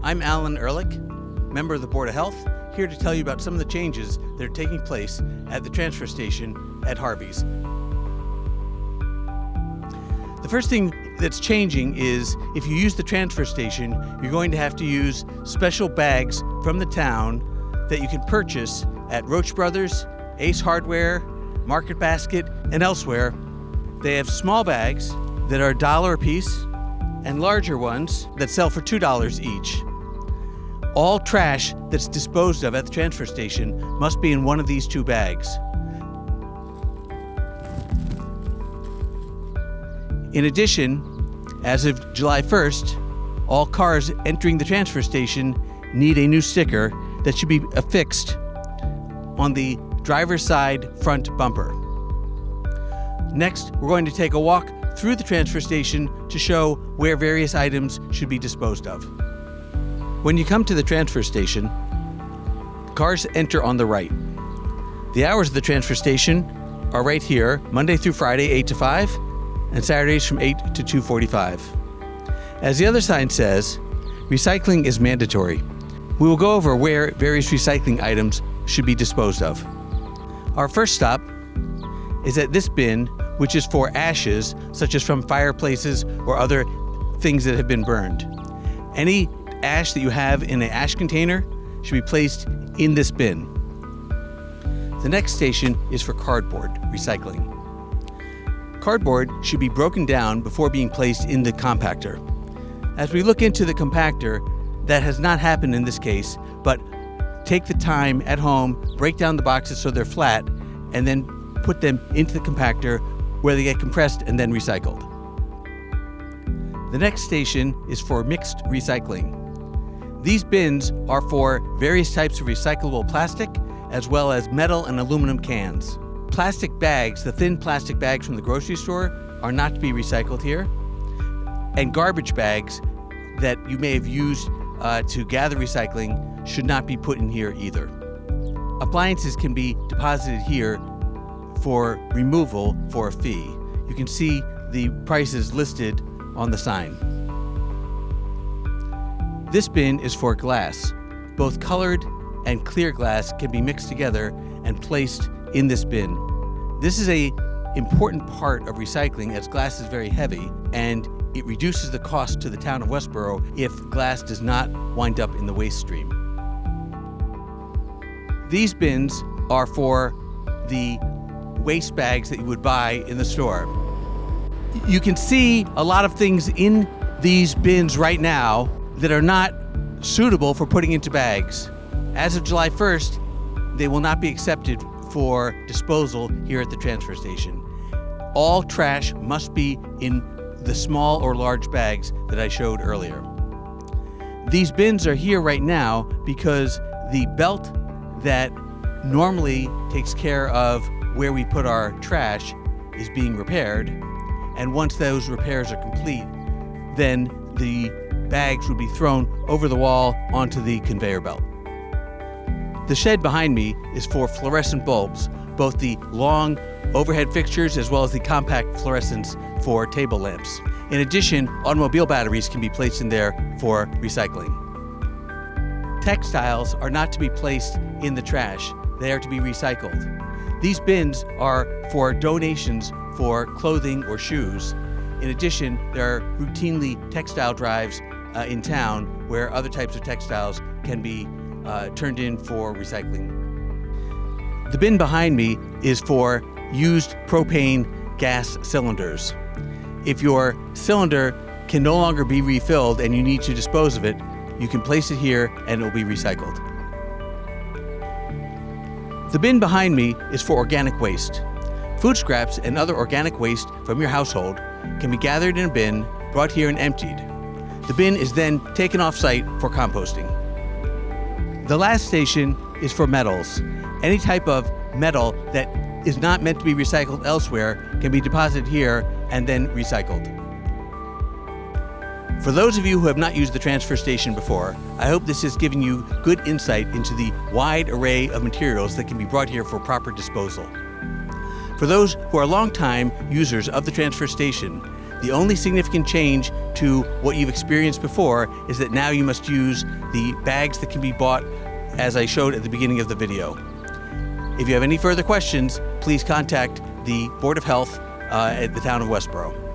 I'm Ehrlich, member of the Board of Health, here to tell you about some of the changes that are taking place at the transfer station at Harvey's. The first thing that's changing is if you use the transfer station, you're going to have to use special bags from the town that you can purchase at Roach Brothers, Ace Hardware, Market Basket, and elsewhere. They have small bags that are $1 a piece and larger ones that sell for $2 each. All trash that's disposed of at the transfer station must be in one of these two bags. In addition, as of July 1st, all cars entering the transfer station need a new sticker that should be affixed on the driver's side front bumper. Next, we're going to take a walk through the transfer station to show where various items should be disposed of. When you come to the transfer station, cars enter on the right. The hours of the transfer station are right here, Monday through Friday, 8 to 5, and Saturdays from 8 to 2:45. As the other sign says, recycling is mandatory. We will go over where various recycling items should be disposed of. Our first stop is at this bin, which is for ashes, such as from fireplaces or other things that have been burned. Any ash that you have in an ash container should be placed in this bin. The next station is for cardboard recycling. Cardboard should be broken down before being placed in the compactor. As we look into the compactor, that has not happened in this case, but take the time at home, break down the boxes so they're flat, and then put them into the compactor where they get compressed and then recycled. The next station is for mixed recycling. These bins are for various types of recyclable plastic, as well as metal and aluminum cans. Plastic bags, the thin plastic bags from the grocery store, are not to be recycled here. And garbage bags that you may have used to gather recycling should not be put in here either. Appliances can be deposited here for removal for a fee. You can see the prices listed on the sign. This bin is for glass. Both colored and clear glass can be mixed together and placed in this bin. This is an important part of recycling as glass is very heavy and it reduces the cost to the town of Westborough if glass does not wind up in the waste stream. These bins are for the waste bags that you would buy in the store. You can see a lot of things in these bins right now that are not suitable for putting into bags. As of July 1st, they will not be accepted for disposal here at the transfer station. All trash must be in the small or large bags that I showed earlier. These bins are here right now because the belt that normally takes care of where we put our trash is being repaired, and once those repairs are complete, then the bags would be thrown over the wall onto the conveyor belt. The shed behind me is for fluorescent bulbs, both the long overhead fixtures as well as the compact fluorescents for table lamps. In addition, automobile batteries can be placed in there for recycling. Textiles are not to be placed in the trash, they are to be recycled. These bins are for donations for clothing or shoes. In addition, there are routinely textile drives in town where other types of textiles can be turned in for recycling. The bin behind me is for used propane gas cylinders. If your cylinder can no longer be refilled and you need to dispose of it, you can place it here and it will be recycled. The bin behind me is for organic waste. Food scraps and other organic waste from your household can be gathered in a bin, brought here and emptied. The bin is then taken off-site for composting. The last station is for metals. Any type of metal that is not meant to be recycled elsewhere can be deposited here and then recycled. For those of you who have not used the transfer station before, I hope this has given you good insight into the wide array of materials that can be brought here for proper disposal. For those who are longtime users of the transfer station, The only significant change to what you've experienced before is that now you must use the bags that can be bought as I showed at the beginning of the video. If you have any further questions, please contact the Board of Health at the town of Westborough.